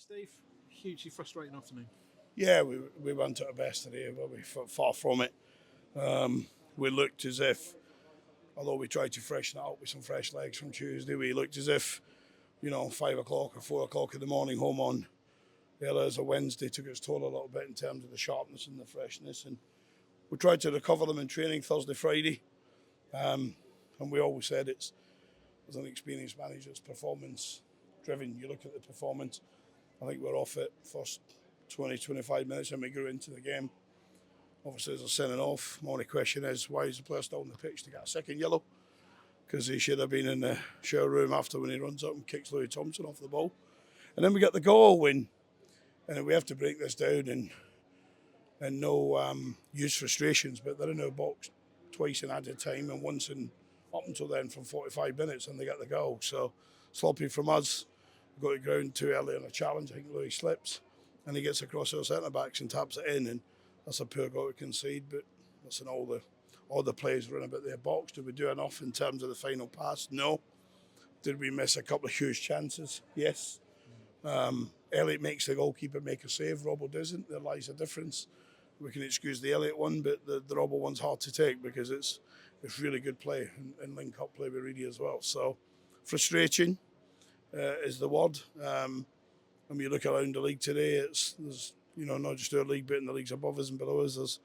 Steve, hugely frustrating afternoon. Yeah, we weren't at our best today, but we far from it. We looked as if, although we tried to freshen it up with some fresh legs from Tuesday, we looked as if, 5 o'clock or 4 o'clock in the morning home on earlier as a Wednesday took its toll a little bit in terms of the sharpness and the freshness. And we tried to recover them in training Thursday, Friday. And we always said it's, as an experienced manager, it's performance driven. You look at the performance. I think we're off it first 20, 25 minutes and we grew into the game. Obviously, there's a sending off. My only question is, why is the player still on the pitch to get a second yellow? Because he should have been in the shower room after when he runs up and kicks Louis Thompson off the ball. And then we get the goal and we have to break this down and no use frustrations, but they're in our box twice in added time and once in up until then from 45 minutes and they get the goal. So sloppy from us. We got to ground too early on a challenge. I think Louis slips and he gets across our centre backs and taps it in, and that's a poor goal to concede. But listen, all the players were in about their box. Did we do enough in terms of the final pass? No. Did we miss a couple of huge chances? Yes. Elliott makes the goalkeeper make a save. Robbo doesn't. There lies a difference. We can excuse the Elliott one, but the Robbo one's hard to take because it's really good play and link up play with Reedy as well. So frustrating is the word. When you look around the league today, there's not just our league, but in the leagues above us and below us,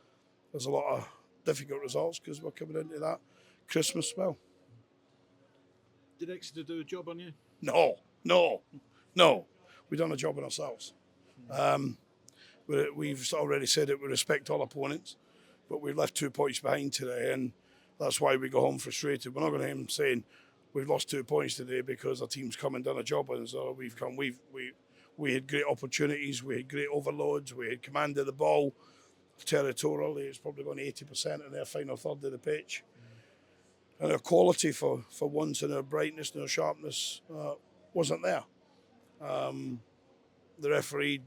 there's a lot of difficult results because we're coming into that Christmas spell. Did Exeter do a job on you? No. We've done a job on ourselves. We've already said it. We respect all opponents, but we've left 2 points behind today, and that's why we go home frustrated. We're not going to him saying we've lost 2 points today because our team's come and done a job on us. Or we had great opportunities, we had great overloads, we had commanded the ball territorially. It's probably gone 80% in their final third of the pitch. And our quality for once and our brightness and our sharpness wasn't there. The referee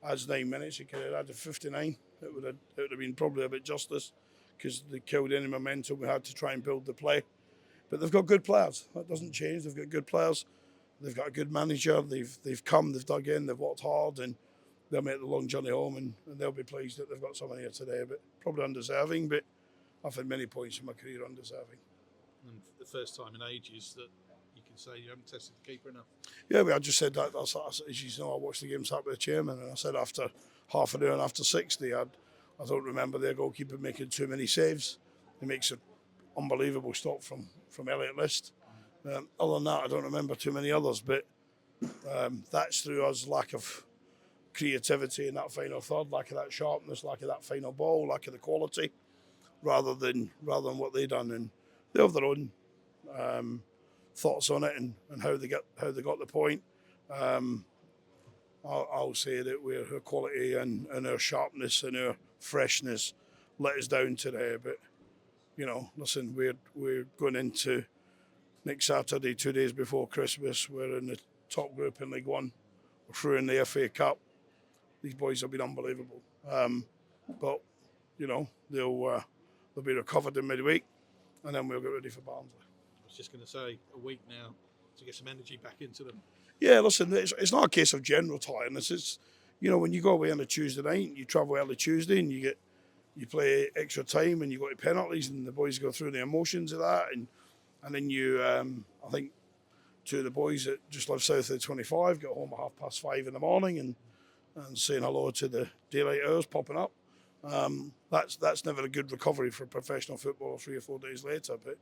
adds 9 minutes. He could have added 59. It would have been probably a bit justice because they killed any momentum we had to try and build the play. But they've got good players. That doesn't change. They've got good players. They've got a good manager. They've come, they've dug in, they've worked hard, and they'll make the long journey home, and they'll be pleased that they've got someone here today. But probably undeserving. But I've had many points in my career undeserving. And the first time in ages that you can say you haven't tested the keeper enough. Yeah, I just said that. As you know, I watched the game sat with the chairman, and I said after half an hour and after 60, I don't remember their goalkeeper making too many saves. He makes an unbelievable stop from Elliott List. Other than that, I don't remember too many others, but that's through us lack of creativity in that final third, lack of that sharpness, lack of that final ball, lack of the quality, rather than what they done. And they have their own thoughts on it and how they got the point. I'll say that her quality and our sharpness and our freshness let us down today. But listen, we're going into next Saturday, 2 days before Christmas. We're in the top group in League One. We're through in the FA Cup. These boys have been unbelievable. But they'll be recovered in midweek, and then we'll get ready for Barnsley. I was just going to say, a week now to get some energy back into them. Yeah, listen, it's not a case of general tiredness. It's when you go away on a Tuesday night, you travel early Tuesday, and you play extra time, and you go to penalties, and the boys go through the emotions of that, and then you, I think, two of the boys that just live south of the 25 got home at 5:30 in the morning and saying hello to the daylight hours popping up. That's never a good recovery for professional football 3 or 4 days later, but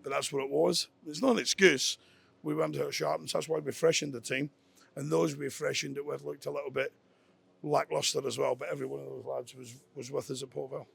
that's what it was. It's not an excuse. We went to our sharpness. That's why we freshened the team, and those we freshened it with looked a little bit lacklustre as well. But every one of those lads was with us at Port Vale.